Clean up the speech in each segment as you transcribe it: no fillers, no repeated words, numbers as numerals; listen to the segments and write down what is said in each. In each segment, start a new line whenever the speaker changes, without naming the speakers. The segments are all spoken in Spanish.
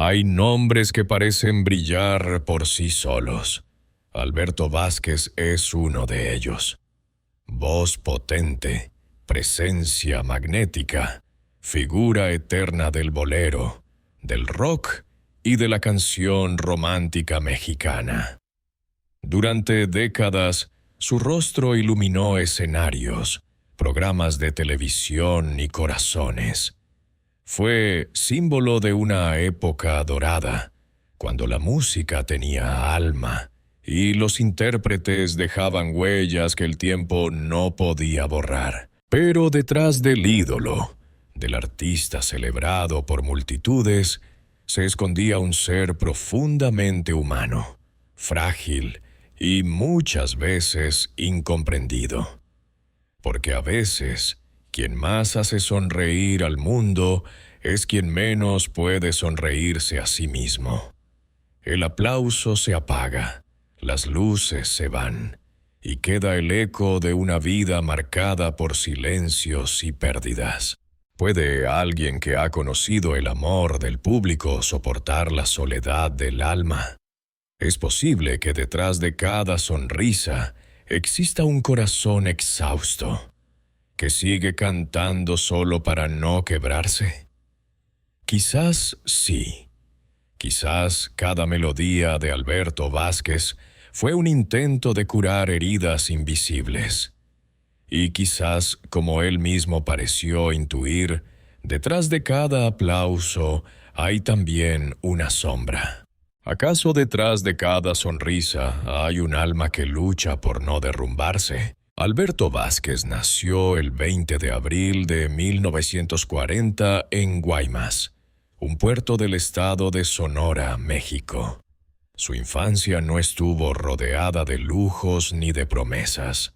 Hay nombres que parecen brillar por sí solos. Alberto Vázquez es uno de ellos. Voz potente, presencia magnética, figura eterna del bolero, del rock y de la canción romántica mexicana. Durante décadas, su rostro iluminó escenarios, programas de televisión y corazones. Fue símbolo de una época dorada, cuando la música tenía alma y los intérpretes dejaban huellas que el tiempo no podía borrar. Pero detrás del ídolo, del artista celebrado por multitudes, se escondía un ser profundamente humano, frágil y muchas veces incomprendido. Porque a veces, quien más hace sonreír al mundo es quien menos puede sonreírse a sí mismo. El aplauso se apaga, las luces se van, y queda el eco de una vida marcada por silencios y pérdidas. ¿Puede alguien que ha conocido el amor del público soportar la soledad del alma? Es posible que detrás de cada sonrisa exista un corazón exhausto, que sigue cantando solo para no quebrarse. Quizás sí. Quizás cada melodía de Alberto Vázquez fue un intento de curar heridas invisibles. Y quizás, como él mismo pareció intuir, detrás de cada aplauso hay también una sombra. ¿Acaso detrás de cada sonrisa hay un alma que lucha por no derrumbarse? Alberto Vázquez nació el 20 de abril de 1940 en Guaymas, un puerto del estado de Sonora, México. Su infancia no estuvo rodeada de lujos ni de promesas.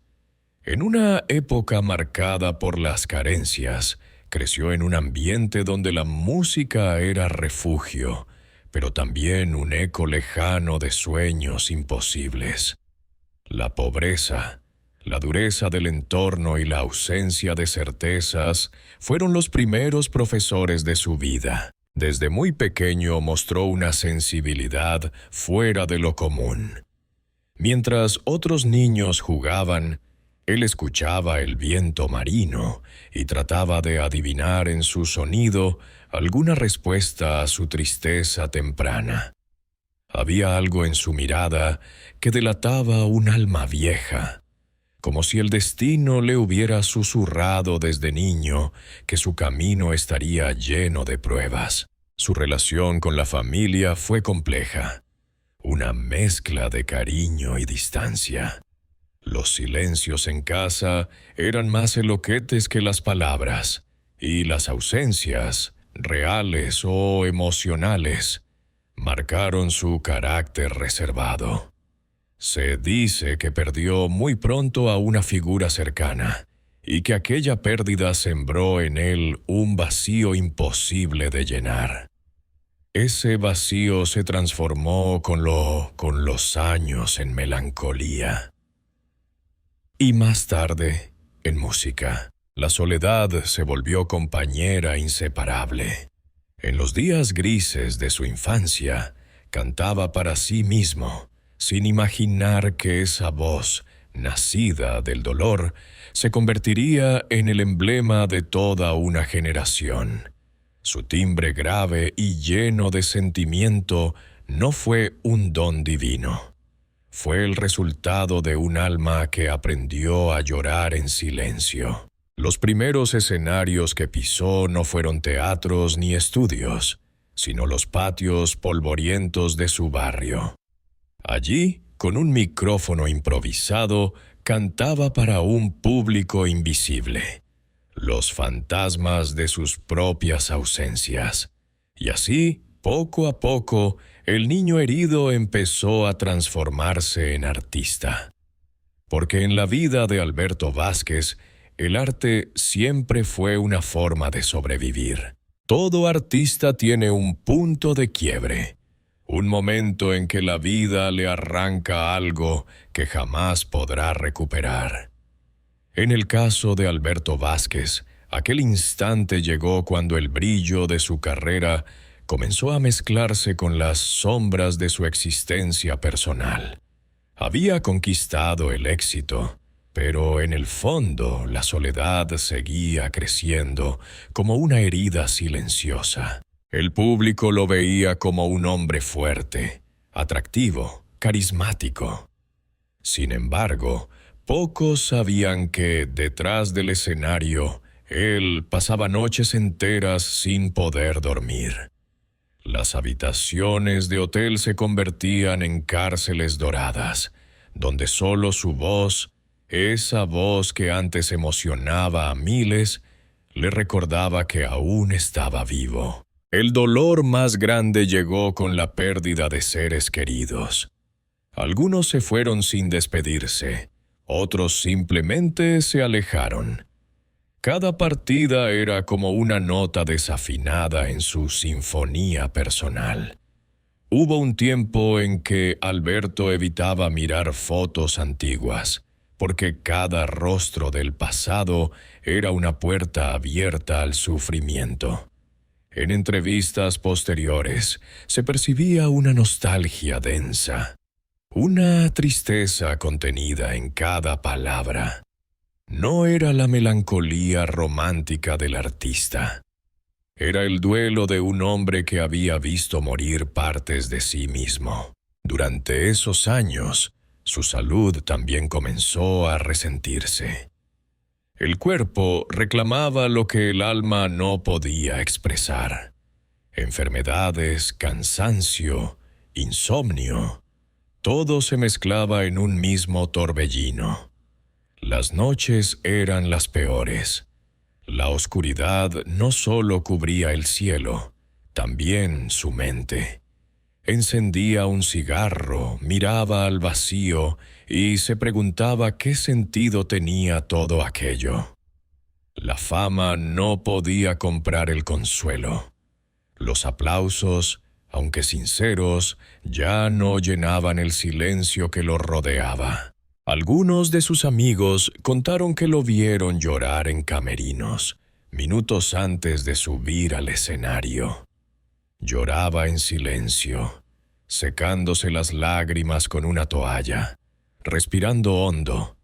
En una época marcada por las carencias, creció en un ambiente donde la música era refugio, pero también un eco lejano de sueños imposibles. La pobreza, la dureza del entorno y la ausencia de certezas fueron los primeros profesores de su vida. Desde muy pequeño mostró una sensibilidad fuera de lo común. Mientras otros niños jugaban, él escuchaba el viento marino y trataba de adivinar en su sonido alguna respuesta a su tristeza temprana. Había algo en su mirada que delataba un alma vieja, como si el destino le hubiera susurrado desde niño que su camino estaría lleno de pruebas. Su relación con la familia fue compleja, una mezcla de cariño y distancia. Los silencios en casa eran más elocuentes que las palabras, y las ausencias, reales o emocionales, marcaron su carácter reservado. Se dice que perdió muy pronto a una figura cercana, y que aquella pérdida sembró en él un vacío imposible de llenar. Ese vacío se transformó con los años en melancolía. Y más tarde, en música, la soledad se volvió compañera inseparable. En los días grises de su infancia, cantaba para sí mismo, sin imaginar que esa voz, nacida del dolor, se convertiría en el emblema de toda una generación. Su timbre grave y lleno de sentimiento no fue un don divino. Fue el resultado de un alma que aprendió a llorar en silencio. Los primeros escenarios que pisó no fueron teatros ni estudios, sino los patios polvorientos de su barrio. Allí, con un micrófono improvisado, cantaba para un público invisible, los fantasmas de sus propias ausencias. Y así, poco a poco, el niño herido empezó a transformarse en artista. Porque en la vida de Alberto Vázquez, el arte siempre fue una forma de sobrevivir. Todo artista tiene un punto de quiebre, un momento en que la vida le arranca algo que jamás podrá recuperar. En el caso de Alberto Vázquez, aquel instante llegó cuando el brillo de su carrera comenzó a mezclarse con las sombras de su existencia personal. Había conquistado el éxito, pero en el fondo la soledad seguía creciendo como una herida silenciosa. El público lo veía como un hombre fuerte, atractivo, carismático. Sin embargo, pocos sabían que, detrás del escenario, él pasaba noches enteras sin poder dormir. Las habitaciones de hotel se convertían en cárceles doradas, donde solo su voz, esa voz que antes emocionaba a miles, le recordaba que aún estaba vivo. El dolor más grande llegó con la pérdida de seres queridos. Algunos se fueron sin despedirse, otros simplemente se alejaron. Cada partida era como una nota desafinada en su sinfonía personal. Hubo un tiempo en que Alberto evitaba mirar fotos antiguas, porque cada rostro del pasado era una puerta abierta al sufrimiento. En entrevistas posteriores se percibía una nostalgia densa, una tristeza contenida en cada palabra. No era la melancolía romántica del artista. Era el duelo de un hombre que había visto morir partes de sí mismo. Durante esos años, su salud también comenzó a resentirse. El cuerpo reclamaba lo que el alma no podía expresar. Enfermedades, cansancio, insomnio, todo se mezclaba en un mismo torbellino. Las noches eran las peores. La oscuridad no solo cubría el cielo, también su mente. Encendía un cigarro, miraba al vacío y se preguntaba qué sentido tenía todo aquello. La fama no podía comprar el consuelo. Los aplausos, aunque sinceros, ya no llenaban el silencio que lo rodeaba. Algunos de sus amigos contaron que lo vieron llorar en camerinos, minutos antes de subir al escenario. Lloraba en silencio, secándose las lágrimas con una toalla, respirando hondo,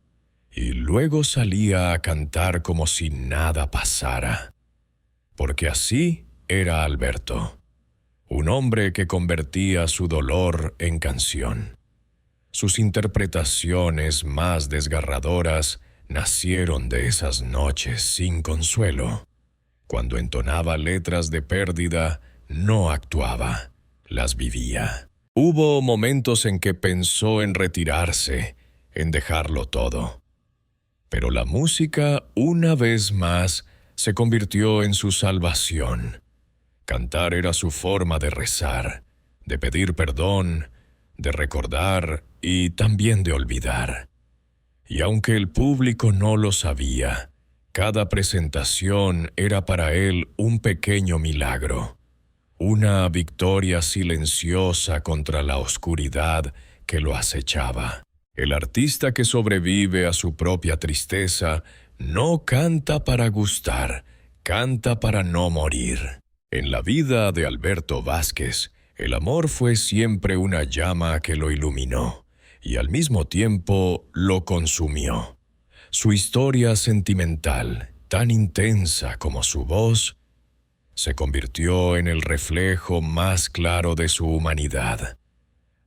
y luego salía a cantar como si nada pasara. Porque así era Alberto, un hombre que convertía su dolor en canción. Sus interpretaciones más desgarradoras nacieron de esas noches sin consuelo. Cuando entonaba letras de pérdida, no actuaba, las vivía. Hubo momentos en que pensó en retirarse, en dejarlo todo. Pero la música, una vez más, se convirtió en su salvación. Cantar era su forma de rezar, de pedir perdón, de recordar y también de olvidar. Y aunque el público no lo sabía, cada presentación era para él un pequeño milagro, una victoria silenciosa contra la oscuridad que lo acechaba. El artista que sobrevive a su propia tristeza no canta para gustar, canta para no morir. En la vida de Alberto Vázquez, el amor fue siempre una llama que lo iluminó y al mismo tiempo lo consumió. Su historia sentimental, tan intensa como su voz, se convirtió en el reflejo más claro de su humanidad.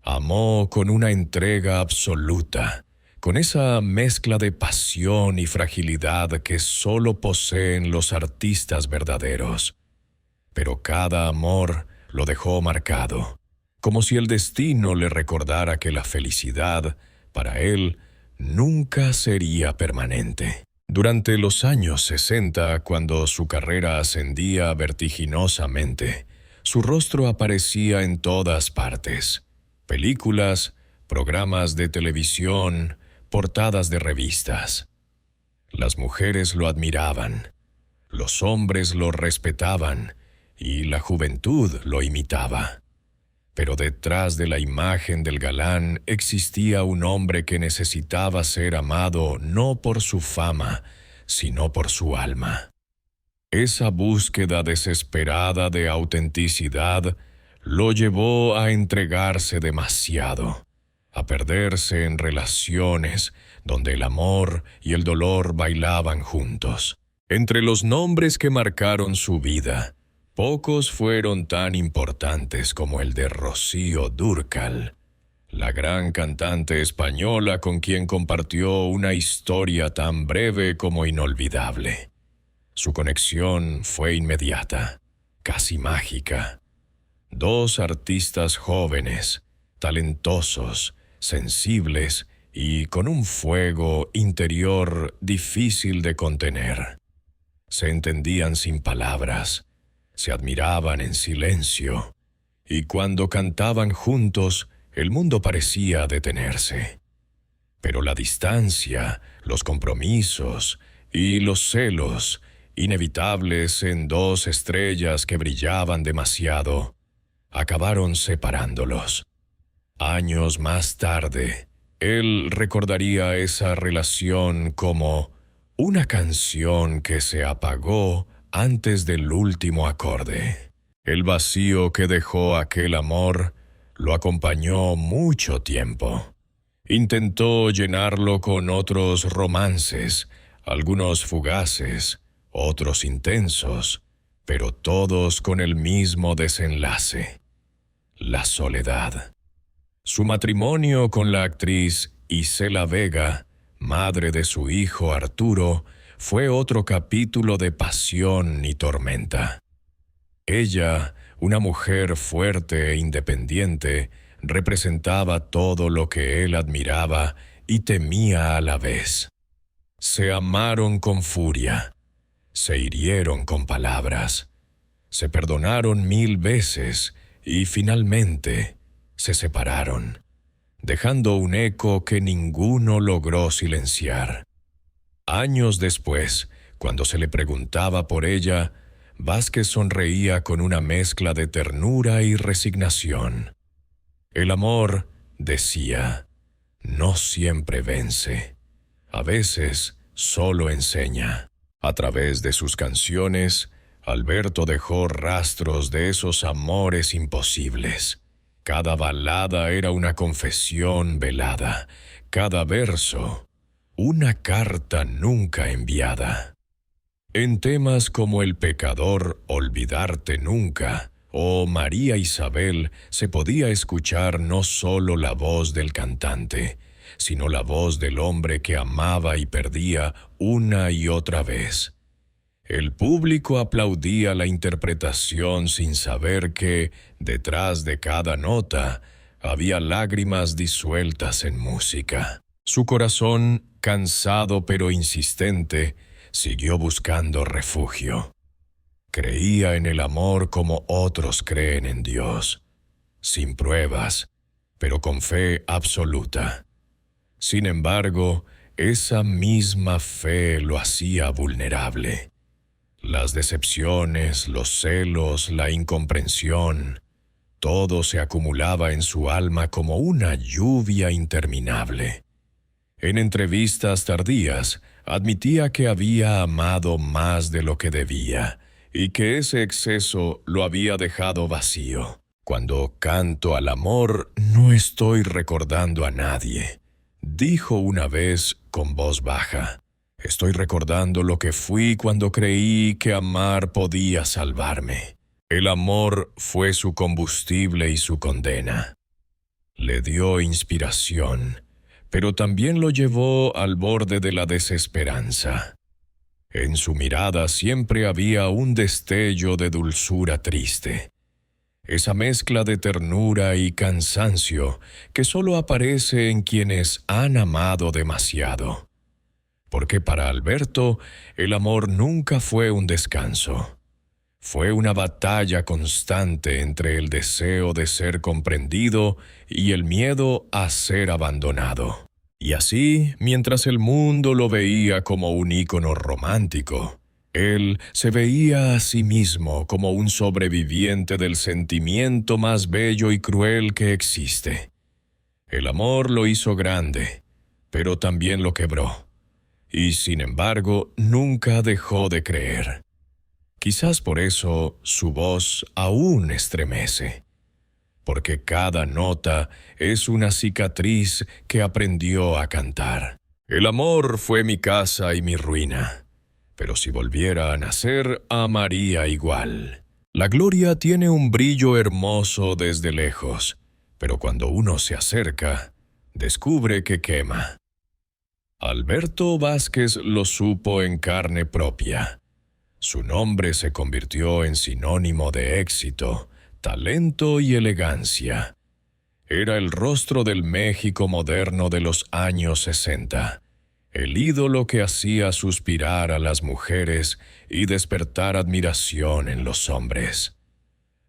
Amó con una entrega absoluta, con esa mezcla de pasión y fragilidad que solo poseen los artistas verdaderos. Pero cada amor lo dejó marcado, como si el destino le recordara que la felicidad, para él, nunca sería permanente. Durante los años 60, cuando su carrera ascendía vertiginosamente, su rostro aparecía en todas partes. Películas, programas de televisión, portadas de revistas. Las mujeres lo admiraban, los hombres lo respetaban y la juventud lo imitaba. Pero detrás de la imagen del galán existía un hombre que necesitaba ser amado no por su fama, sino por su alma. Esa búsqueda desesperada de autenticidad lo llevó a entregarse demasiado, a perderse en relaciones donde el amor y el dolor bailaban juntos. Entre los nombres que marcaron su vida, pocos fueron tan importantes como el de Rocío Dúrcal, la gran cantante española con quien compartió una historia tan breve como inolvidable. Su conexión fue inmediata, casi mágica. Dos artistas jóvenes, talentosos, sensibles y con un fuego interior difícil de contener. Se entendían sin palabras, se admiraban en silencio, y cuando cantaban juntos, el mundo parecía detenerse. Pero la distancia, los compromisos y los celos, inevitables en dos estrellas que brillaban demasiado, acabaron separándolos. Años más tarde, él recordaría esa relación como una canción que se apagó antes del último acorde. El vacío que dejó aquel amor lo acompañó mucho tiempo. Intentó llenarlo con otros romances, algunos fugaces, otros intensos, pero todos con el mismo desenlace: la soledad. Su matrimonio con la actriz Isela Vega, madre de su hijo Arturo, fue otro capítulo de pasión y tormenta. Ella, una mujer fuerte e independiente, representaba todo lo que él admiraba y temía a la vez. Se amaron con furia, se hirieron con palabras, se perdonaron 1000 veces y finalmente se separaron, dejando un eco que ninguno logró silenciar. Años después, cuando se le preguntaba por ella, Vázquez sonreía con una mezcla de ternura y resignación. El amor, decía, no siempre vence. A veces solo enseña. A través de sus canciones, Alberto dejó rastros de esos amores imposibles. Cada balada era una confesión velada, cada verso una carta nunca enviada. En temas como El pecador, Olvidarte nunca, o María Isabel, se podía escuchar no solo la voz del cantante, sino la voz del hombre que amaba y perdía una y otra vez. El público aplaudía la interpretación sin saber que, detrás de cada nota, había lágrimas disueltas en música. Su corazón, cansado pero insistente, siguió buscando refugio. Creía en el amor como otros creen en Dios, sin pruebas, pero con fe absoluta. Sin embargo, esa misma fe lo hacía vulnerable. Las decepciones, los celos, la incomprensión, todo se acumulaba en su alma como una lluvia interminable. En entrevistas tardías, admitía que había amado más de lo que debía y que ese exceso lo había dejado vacío. Cuando canto al amor, no estoy recordando a nadie, dijo una vez con voz baja. Estoy recordando lo que fui cuando creí que amar podía salvarme. El amor fue su combustible y su condena. Le dio inspiración, pero también lo llevó al borde de la desesperanza. En su mirada siempre había un destello de dulzura triste. Esa mezcla de ternura y cansancio que solo aparece en quienes han amado demasiado. Porque para Alberto, el amor nunca fue un descanso. Fue una batalla constante entre el deseo de ser comprendido y el miedo a ser abandonado. Y así, mientras el mundo lo veía como un ícono romántico, él se veía a sí mismo como un sobreviviente del sentimiento más bello y cruel que existe. El amor lo hizo grande, pero también lo quebró. Y sin embargo, nunca dejó de creer. Quizás por eso su voz aún estremece, porque cada nota es una cicatriz que aprendió a cantar. El amor fue mi casa y mi ruina, pero si volviera a nacer, amaría igual. La gloria tiene un brillo hermoso desde lejos, pero cuando uno se acerca, descubre que quema. Alberto Vázquez lo supo en carne propia. Su nombre se convirtió en sinónimo de éxito, talento y elegancia. Era el rostro del México moderno de los años 60, el ídolo que hacía suspirar a las mujeres y despertar admiración en los hombres.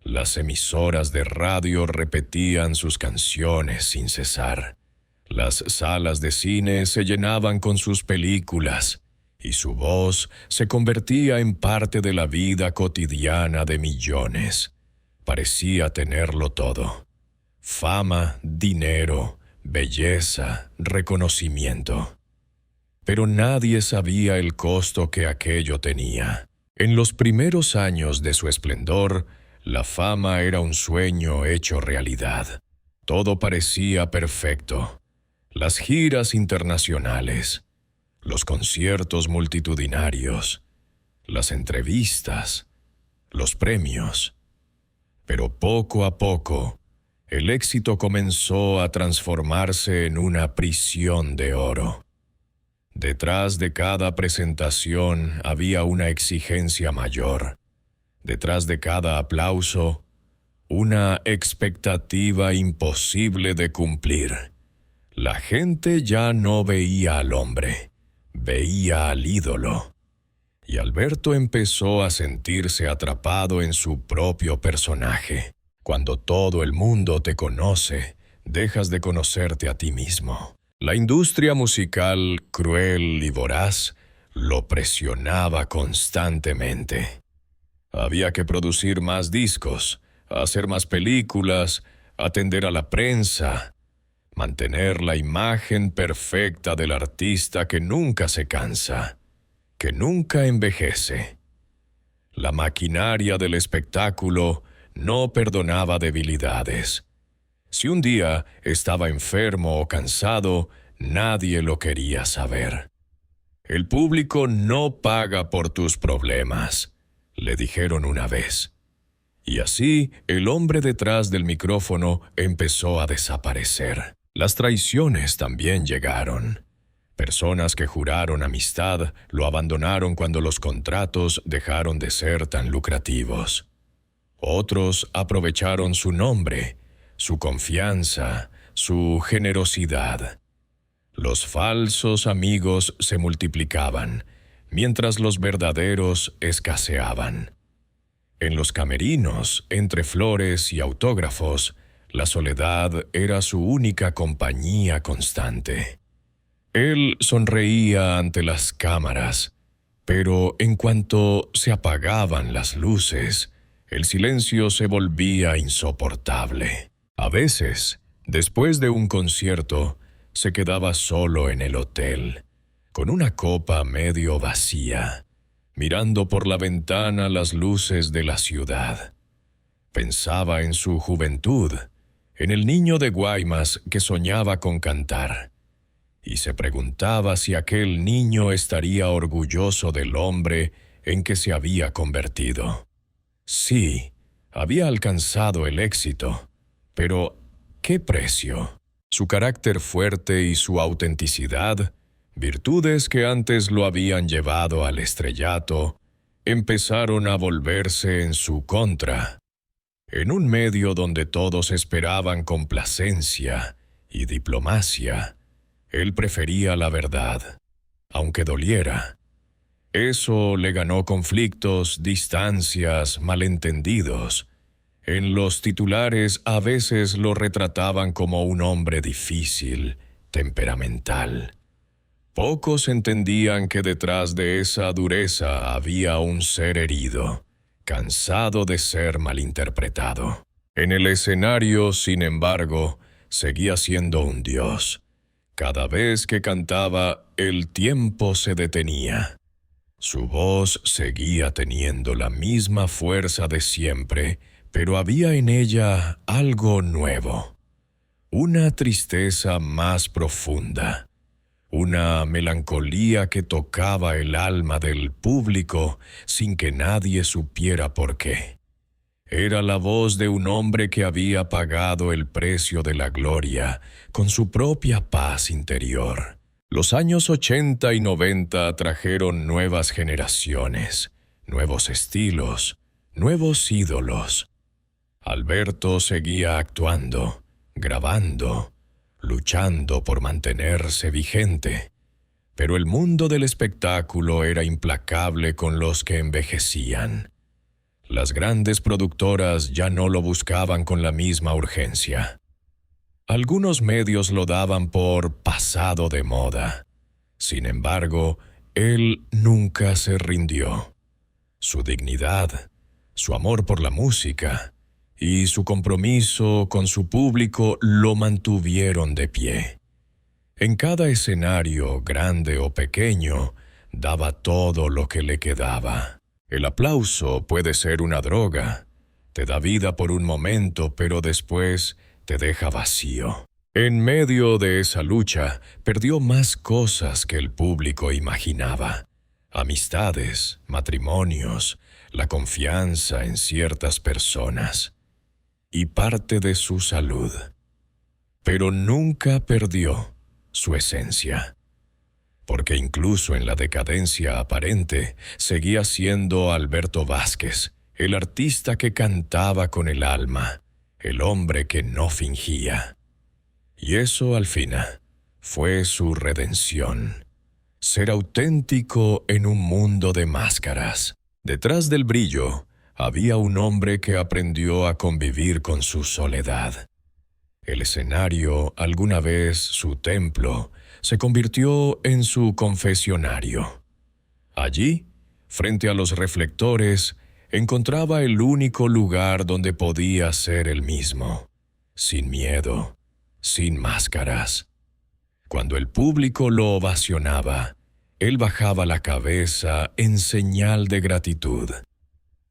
Las emisoras de radio repetían sus canciones sin cesar. Las salas de cine se llenaban con sus películas, y su voz se convertía en parte de la vida cotidiana de millones. Parecía tenerlo todo: fama, dinero, belleza, reconocimiento. Pero nadie sabía el costo que aquello tenía. En los primeros años de su esplendor, la fama era un sueño hecho realidad. Todo parecía perfecto: las giras internacionales, los conciertos multitudinarios, las entrevistas, los premios. Pero poco a poco, el éxito comenzó a transformarse en una prisión de oro. Detrás de cada presentación había una exigencia mayor. Detrás de cada aplauso, una expectativa imposible de cumplir. La gente ya no veía al hombre, veía al ídolo. Y Alberto empezó a sentirse atrapado en su propio personaje. Cuando todo el mundo te conoce, dejas de conocerte a ti mismo. La industria musical, cruel y voraz, lo presionaba constantemente. Había que producir más discos, hacer más películas, atender a la prensa, mantener la imagen perfecta del artista que nunca se cansa, que nunca envejece. La maquinaria del espectáculo no perdonaba debilidades. Si un día estaba enfermo o cansado, nadie lo quería saber. El público no paga por tus problemas, le dijeron una vez. Y así, el hombre detrás del micrófono empezó a desaparecer. Las traiciones también llegaron. Personas que juraron amistad lo abandonaron cuando los contratos dejaron de ser tan lucrativos. Otros aprovecharon su nombre, su confianza, su generosidad. Los falsos amigos se multiplicaban, mientras los verdaderos escaseaban. En los camerinos, entre flores y autógrafos, la soledad era su única compañía constante. Él sonreía ante las cámaras, pero en cuanto se apagaban las luces, el silencio se volvía insoportable. A veces, después de un concierto, se quedaba solo en el hotel, con una copa medio vacía, mirando por la ventana las luces de la ciudad. Pensaba en su juventud, en el niño de Guaymas que soñaba con cantar, y se preguntaba si aquel niño estaría orgulloso del hombre en que se había convertido. Sí, había alcanzado el éxito, pero ¿qué precio? Su carácter fuerte y su autenticidad, virtudes que antes lo habían llevado al estrellato, empezaron a volverse en su contra. En un medio donde todos esperaban complacencia y diplomacia, él prefería la verdad, aunque doliera. Eso le ganó conflictos, distancias, malentendidos. En los titulares a veces lo retrataban como un hombre difícil, temperamental. Pocos entendían que detrás de esa dureza había un ser herido, cansado de ser malinterpretado. En el escenario, sin embargo, seguía siendo un dios. Cada vez que cantaba, el tiempo se detenía. Su voz seguía teniendo la misma fuerza de siempre, pero había en ella algo nuevo. Una tristeza más profunda. Una melancolía que tocaba el alma del público sin que nadie supiera por qué. Era la voz de un hombre que había pagado el precio de la gloria con su propia paz interior. Los años 80 y 90 trajeron nuevas generaciones, nuevos estilos, nuevos ídolos. Alberto seguía actuando, grabando, luchando por mantenerse vigente, pero el mundo del espectáculo era implacable con los que envejecían. Las grandes productoras ya no lo buscaban con la misma urgencia. Algunos medios lo daban por pasado de moda. Sin embargo, él nunca se rindió. Su dignidad, su amor por la música y su compromiso con su público lo mantuvieron de pie. En cada escenario, grande o pequeño, daba todo lo que le quedaba. El aplauso puede ser una droga. Te da vida por un momento, pero después te deja vacío. En medio de esa lucha, perdió más cosas que el público imaginaba. Amistades, matrimonios, la confianza en ciertas personas y parte de su salud. Pero nunca perdió su esencia. Porque incluso en la decadencia aparente, seguía siendo Alberto Vázquez, el artista que cantaba con el alma, el hombre que no fingía. Y eso, al final, fue su redención. Ser auténtico en un mundo de máscaras. Detrás del brillo, había un hombre que aprendió a convivir con su soledad. El escenario, alguna vez su templo, se convirtió en su confesionario. Allí, frente a los reflectores, encontraba el único lugar donde podía ser el mismo, sin miedo, sin máscaras. Cuando el público lo ovacionaba, él bajaba la cabeza en señal de gratitud.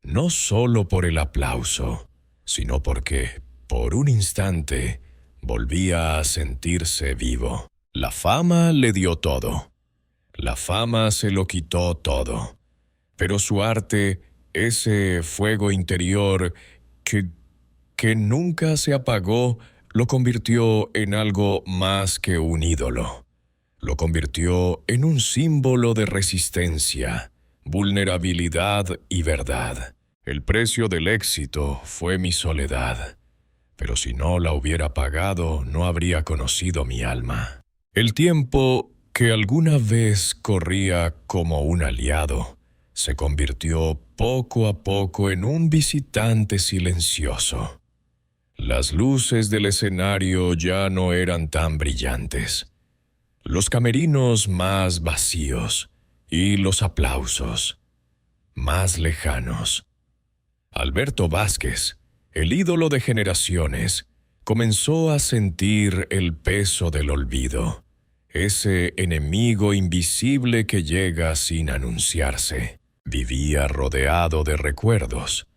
No solo por el aplauso, sino porque, por un instante, volvía a sentirse vivo. La fama le dio todo. La fama se lo quitó todo. Pero su arte, ese fuego interior que nunca se apagó, lo convirtió en algo más que un ídolo. Lo convirtió en un símbolo de resistencia, vulnerabilidad y verdad. El precio del éxito fue mi soledad. Pero si no la hubiera pagado, no habría conocido mi alma. El tiempo, que alguna vez corría como un aliado, se convirtió poco a poco en un visitante silencioso. Las luces del escenario ya no eran tan brillantes. Los camerinos más vacíos y los aplausos más lejanos. Alberto Vázquez, el ídolo de generaciones, comenzó a sentir el peso del olvido, ese enemigo invisible que llega sin anunciarse. Vivía rodeado de recuerdos,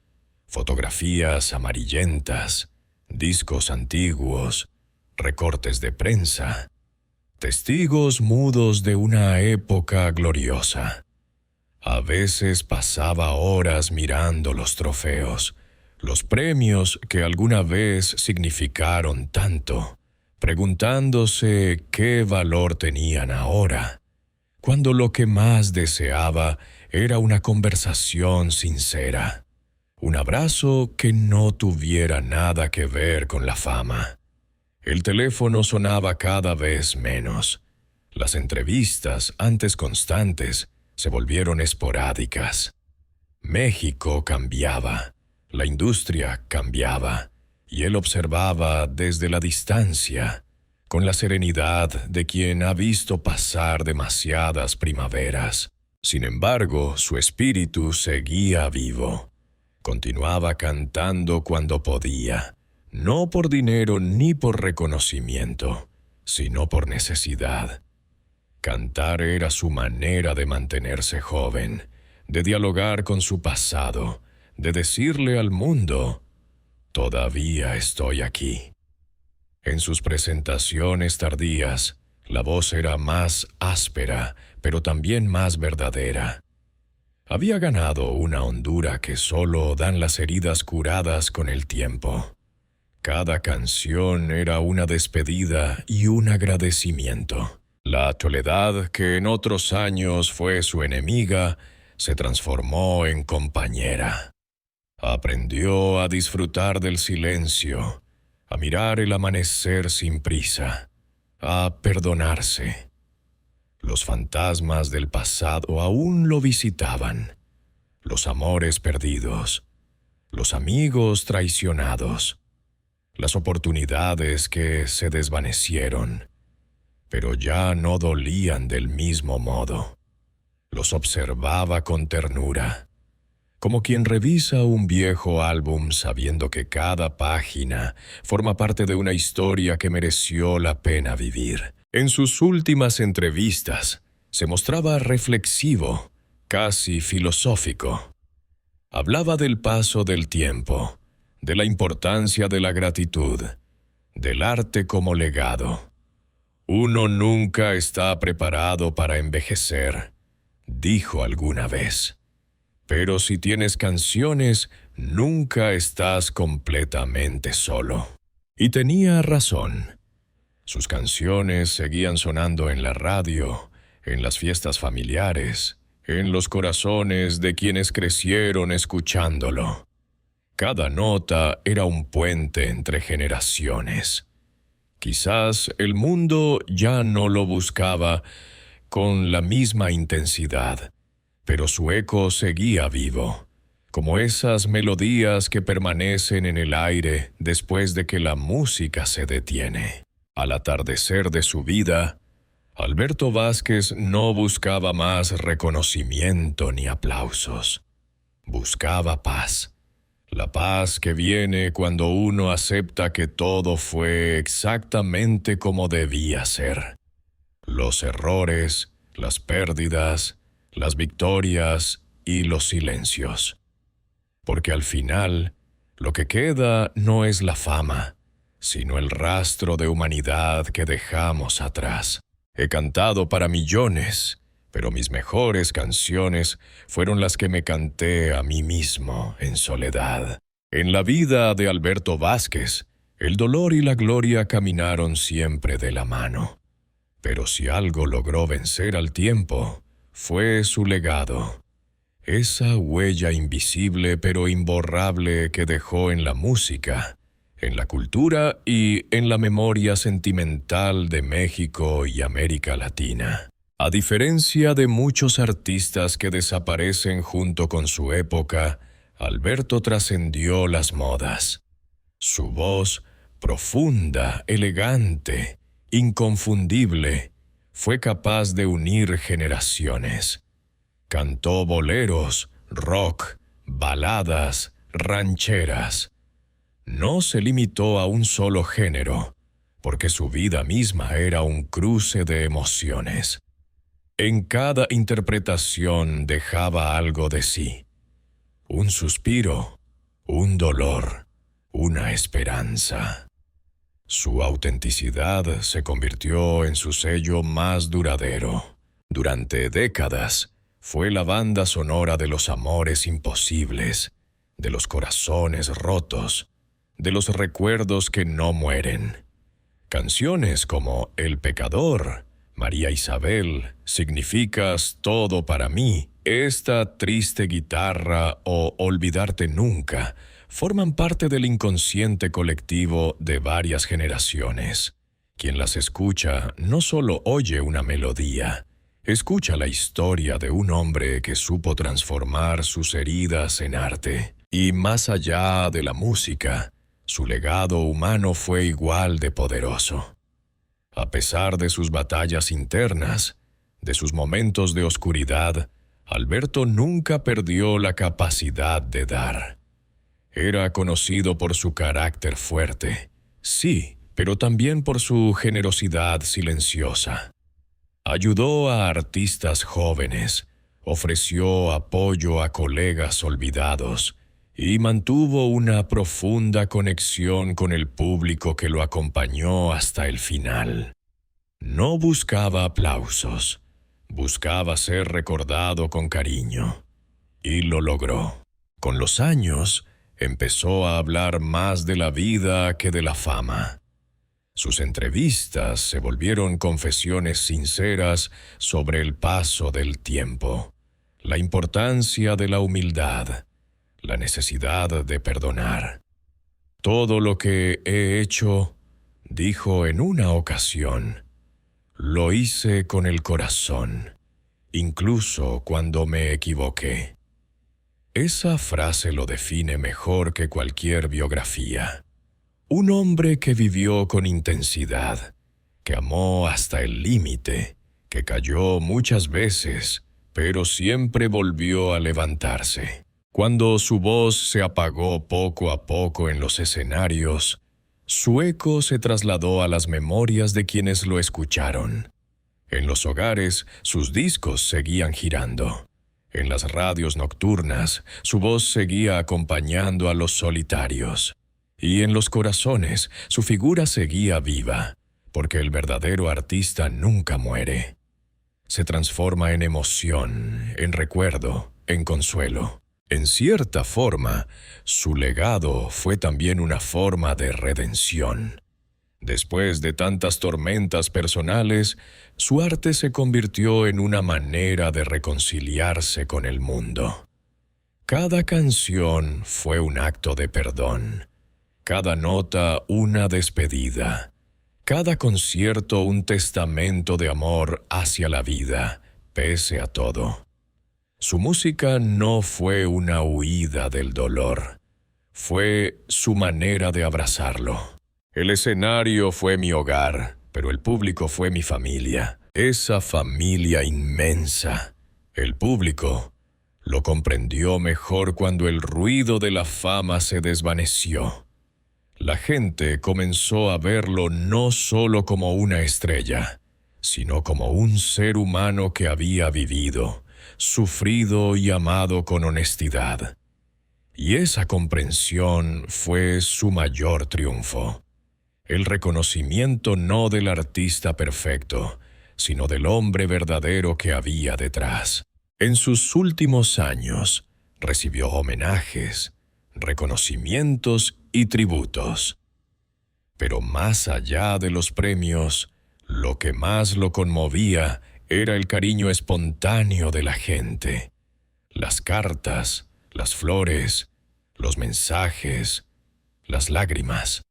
fotografías amarillentas, discos antiguos, recortes de prensa, testigos mudos de una época gloriosa. A veces pasaba horas mirando los trofeos, los premios que alguna vez significaron tanto, preguntándose qué valor tenían ahora, cuando lo que más deseaba era una conversación sincera, un abrazo que no tuviera nada que ver con la fama. El teléfono sonaba cada vez menos. Las entrevistas, antes constantes, se volvieron esporádicas. México cambiaba. La industria cambiaba, y él observaba desde la distancia, con la serenidad de quien ha visto pasar demasiadas primaveras. Sin embargo, su espíritu seguía vivo. Continuaba cantando cuando podía, no por dinero ni por reconocimiento, sino por necesidad. Cantar era su manera de mantenerse joven, de dialogar con su pasado, de decirle al mundo: todavía estoy aquí. En sus presentaciones tardías, la voz era más áspera, pero también más verdadera. Había ganado una hondura que solo dan las heridas curadas con el tiempo. Cada canción era una despedida y un agradecimiento. La soledad, que en otros años fue su enemiga, se transformó en compañera. Aprendió a disfrutar del silencio, a mirar el amanecer sin prisa, a perdonarse. Los fantasmas del pasado aún lo visitaban, los amores perdidos, los amigos traicionados, las oportunidades que se desvanecieron, pero ya no dolían del mismo modo. Los observaba con ternura, como quien revisa un viejo álbum sabiendo que cada página forma parte de una historia que mereció la pena vivir. En sus últimas entrevistas se mostraba reflexivo, casi filosófico. Hablaba del paso del tiempo, de la importancia de la gratitud, del arte como legado. Uno nunca está preparado para envejecer, dijo alguna vez. Pero si tienes canciones, nunca estás completamente solo. Y tenía razón. Sus canciones seguían sonando en la radio, en las fiestas familiares, en los corazones de quienes crecieron escuchándolo. Cada nota era un puente entre generaciones. Quizás el mundo ya no lo buscaba con la misma intensidad, pero su eco seguía vivo, como esas melodías que permanecen en el aire después de que la música se detiene. Al atardecer de su vida, Alberto Vázquez no buscaba más reconocimiento ni aplausos. Buscaba paz. La paz que viene cuando uno acepta que todo fue exactamente como debía ser. Los errores, las pérdidas, las victorias y los silencios. Porque al final, lo que queda no es la fama, sino el rastro de humanidad que dejamos atrás. He cantado para millones, pero mis mejores canciones fueron las que me canté a mí mismo en soledad. En la vida de Alberto Vázquez, el dolor y la gloria caminaron siempre de la mano. Pero si algo logró vencer al tiempo, fue su legado. Esa huella invisible pero imborrable que dejó en la música, en la cultura y en la memoria sentimental de México y América Latina. A diferencia de muchos artistas que desaparecen junto con su época, Alberto trascendió las modas. Su voz, profunda, elegante, inconfundible, fue capaz de unir generaciones. Cantó boleros, rock, baladas, rancheras. No se limitó a un solo género, porque su vida misma era un cruce de emociones. En cada interpretación dejaba algo de sí. Un suspiro, un dolor, una esperanza. Su autenticidad se convirtió en su sello más duradero. Durante décadas, fue la banda sonora de los amores imposibles, de los corazones rotos, de los recuerdos que no mueren. Canciones como El Pecador, María Isabel, Significas todo para mí, Esta triste guitarra o Olvidarte nunca forman parte del inconsciente colectivo de varias generaciones. Quien las escucha no solo oye una melodía, escucha la historia de un hombre que supo transformar sus heridas en arte. Y más allá de la música, su legado humano fue igual de poderoso. A pesar de sus batallas internas, de sus momentos de oscuridad, Alberto nunca perdió la capacidad de dar. Era conocido por su carácter fuerte, sí, pero también por su generosidad silenciosa. Ayudó a artistas jóvenes, ofreció apoyo a colegas olvidados y mantuvo una profunda conexión con el público que lo acompañó hasta el final. No buscaba aplausos, buscaba ser recordado con cariño. Y lo logró. Con los años, empezó a hablar más de la vida que de la fama. Sus entrevistas se volvieron confesiones sinceras sobre el paso del tiempo, la importancia de la humildad, la necesidad de perdonar. Todo lo que he hecho, dijo en una ocasión, lo hice con el corazón, incluso cuando me equivoqué. Esa frase lo define mejor que cualquier biografía. Un hombre que vivió con intensidad, que amó hasta el límite, que cayó muchas veces, pero siempre volvió a levantarse. Cuando su voz se apagó poco a poco en los escenarios, su eco se trasladó a las memorias de quienes lo escucharon. En los hogares, sus discos seguían girando. En las radios nocturnas, su voz seguía acompañando a los solitarios. Y en los corazones, su figura seguía viva, porque el verdadero artista nunca muere. Se transforma en emoción, en recuerdo, en consuelo. En cierta forma, su legado fue también una forma de redención. Después de tantas tormentas personales, su arte se convirtió en una manera de reconciliarse con el mundo. Cada canción fue un acto de perdón, cada nota una despedida, cada concierto un testamento de amor hacia la vida, pese a todo. Su música no fue una huida del dolor, fue su manera de abrazarlo. El escenario fue mi hogar, pero el público fue mi familia. Esa familia inmensa. El público lo comprendió mejor cuando el ruido de la fama se desvaneció. La gente comenzó a verlo no solo como una estrella, sino como un ser humano que había vivido, sufrido y amado con honestidad. Y esa comprensión fue su mayor triunfo. El reconocimiento no del artista perfecto, sino del hombre verdadero que había detrás. En sus últimos años, recibió homenajes, reconocimientos y tributos. Pero más allá de los premios, lo que más lo conmovía era el cariño espontáneo de la gente. Las cartas, las flores, los mensajes, las lágrimas.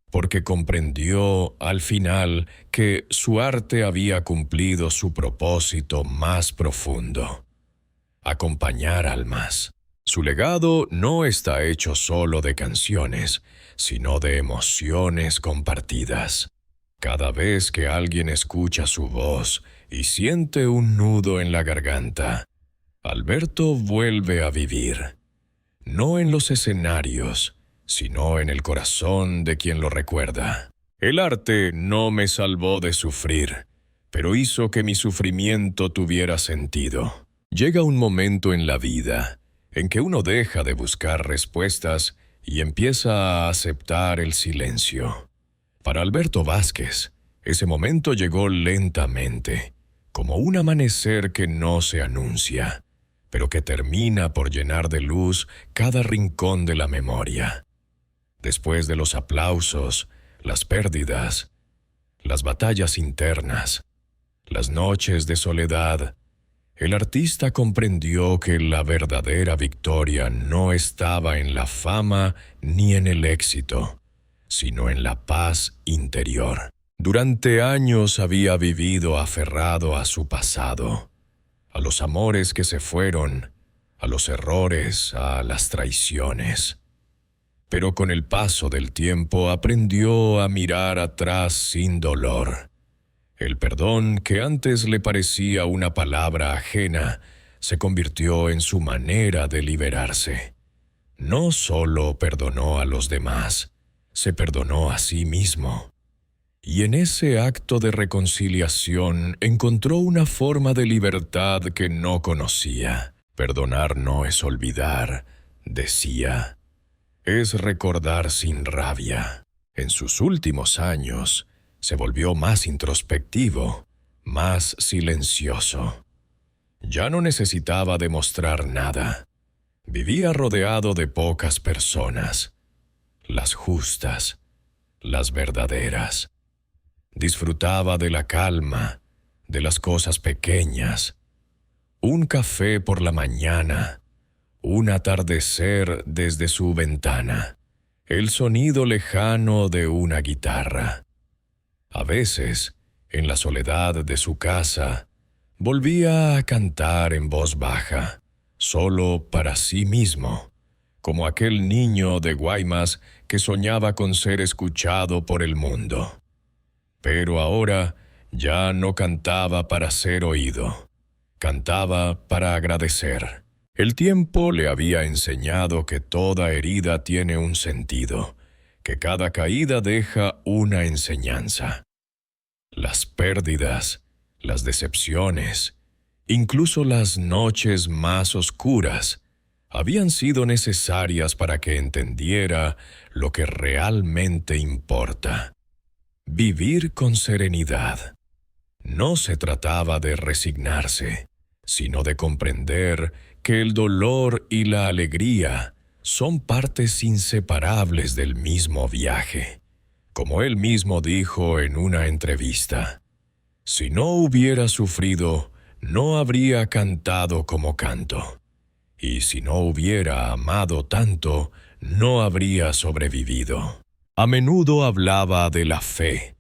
Porque comprendió al final que su arte había cumplido su propósito más profundo: acompañar almas. Su legado no está hecho solo de canciones, sino de emociones compartidas. Cada vez que alguien escucha su voz y siente un nudo en la garganta, Alberto vuelve a vivir, no en los escenarios, sino en el corazón de quien lo recuerda. El arte no me salvó de sufrir, pero hizo que mi sufrimiento tuviera sentido. Llega un momento en la vida en que uno deja de buscar respuestas y empieza a aceptar el silencio. Para Alberto Vázquez, ese momento llegó lentamente, como un amanecer que no se anuncia, pero que termina por llenar de luz cada rincón de la memoria. Después de los aplausos, las pérdidas, las batallas internas, las noches de soledad, el artista comprendió que la verdadera victoria no estaba en la fama ni en el éxito, sino en la paz interior. Durante años había vivido aferrado a su pasado, a los amores que se fueron, a los errores, a las traiciones. Pero con el paso del tiempo aprendió a mirar atrás sin dolor. El perdón, que antes le parecía una palabra ajena, se convirtió en su manera de liberarse. No solo perdonó a los demás, se perdonó a sí mismo. y en ese acto de reconciliación encontró una forma de libertad que no conocía. Perdonar no es olvidar, decía, es recordar sin rabia. En sus últimos años, se volvió más introspectivo, más silencioso. Ya no necesitaba demostrar nada. Vivía rodeado de pocas personas, las justas, las verdaderas. Disfrutaba de la calma, de las cosas pequeñas. Un café por la mañana, un atardecer desde su ventana, el sonido lejano de una guitarra. A veces, en la soledad de su casa, volvía a cantar en voz baja, solo para sí mismo, como aquel niño de Guaymas que soñaba con ser escuchado por el mundo. Pero ahora ya no cantaba para ser oído, cantaba para agradecer. El tiempo le había enseñado que toda herida tiene un sentido, que cada caída deja una enseñanza. Las pérdidas, las decepciones, incluso las noches más oscuras, habían sido necesarias para que entendiera lo que realmente importa. Vivir con serenidad. No se trataba de resignarse, sino de comprender que el dolor y la alegría son partes inseparables del mismo viaje. Como él mismo dijo en una entrevista, si no hubiera sufrido, no habría cantado como canto. Y si no hubiera amado tanto, no habría sobrevivido. A menudo hablaba de la fe,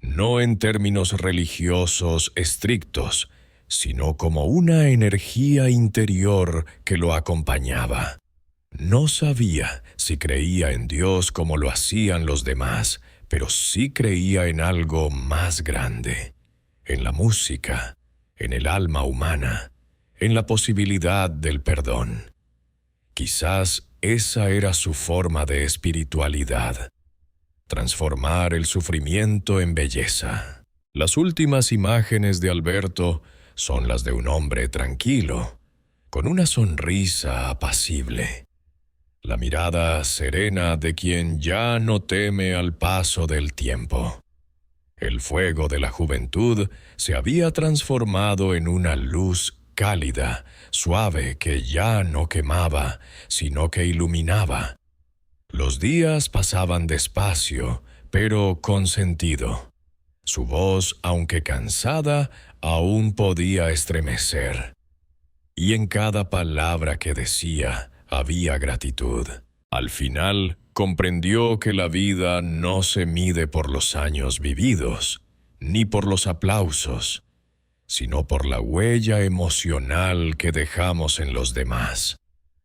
no en términos religiosos estrictos, sino como una energía interior que lo acompañaba. No sabía si creía en Dios como lo hacían los demás, pero sí creía en algo más grande, en la música, en el alma humana, en la posibilidad del perdón. Quizás esa era su forma de espiritualidad, transformar el sufrimiento en belleza. Las últimas imágenes de Alberto son las de un hombre tranquilo, con una sonrisa apacible. La mirada serena de quien ya no teme al paso del tiempo. El fuego de la juventud se había transformado en una luz cálida, suave, que ya no quemaba, sino que iluminaba. Los días pasaban despacio, pero con sentido. Su voz, aunque cansada, aún podía estremecer. Y en cada palabra que decía, había gratitud. Al final, comprendió que la vida no se mide por los años vividos, ni por los aplausos, sino por la huella emocional que dejamos en los demás.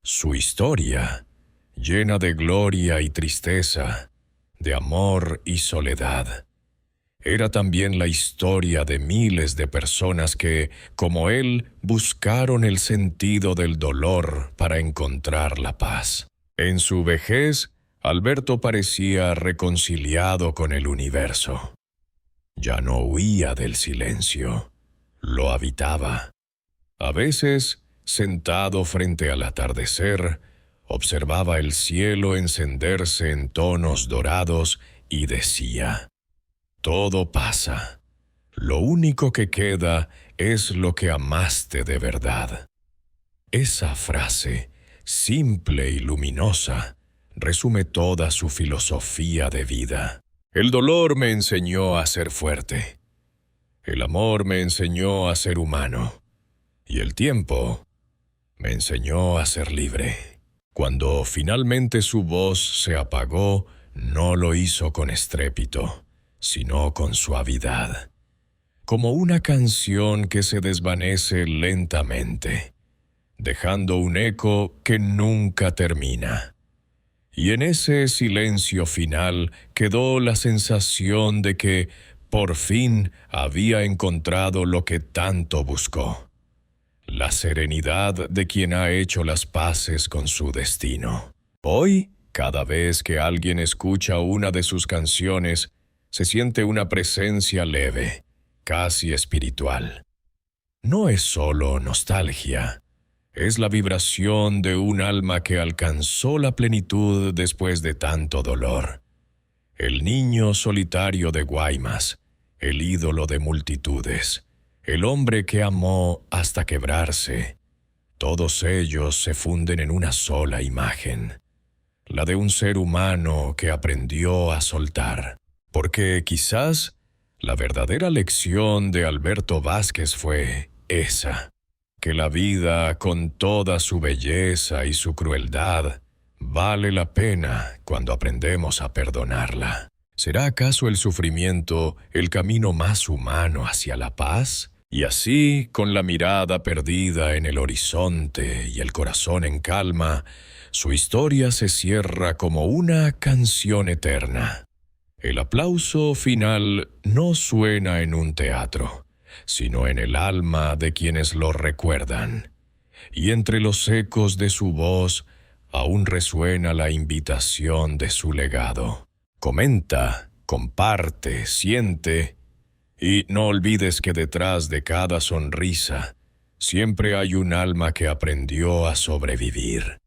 Su historia, llena de gloria y tristeza, de amor y soledad, era también la historia de miles de personas que, como él, buscaron el sentido del dolor para encontrar la paz. En su vejez, Alberto parecía reconciliado con el universo. Ya no huía del silencio, lo habitaba. A veces, sentado frente al atardecer, observaba el cielo encenderse en tonos dorados y decía: todo pasa. Lo único que queda es lo que amaste de verdad. Esa frase, simple y luminosa, resume toda su filosofía de vida. El dolor me enseñó a ser fuerte. El amor me enseñó a ser humano. Y el tiempo me enseñó a ser libre. Cuando finalmente su voz se apagó, no lo hizo con estrépito, sino con suavidad, como una canción que se desvanece lentamente, dejando un eco que nunca termina. Y en ese silencio final quedó la sensación de que, por fin, había encontrado lo que tanto buscó: la serenidad de quien ha hecho las paces con su destino. Hoy, cada vez que alguien escucha una de sus canciones, Se siente una presencia leve, casi espiritual. No es solo nostalgia, es la vibración de un alma que alcanzó la plenitud después de tanto dolor. El niño solitario de Guaymas, el ídolo de multitudes, el hombre que amó hasta quebrarse, todos ellos se funden en una sola imagen, la de un ser humano que aprendió a soltar. Porque quizás la verdadera lección de Alberto Vázquez fue esa, que la vida, con toda su belleza y su crueldad, vale la pena cuando aprendemos a perdonarla. ¿Será acaso el sufrimiento el camino más humano hacia la paz? Y así, con la mirada perdida en el horizonte y el corazón en calma, su historia se cierra como una canción eterna. El aplauso final no suena en un teatro, sino en el alma de quienes lo recuerdan. Y entre los ecos de su voz aún resuena la invitación de su legado. Comenta, comparte, siente, y no olvides que detrás de cada sonrisa siempre hay un alma que aprendió a sobrevivir.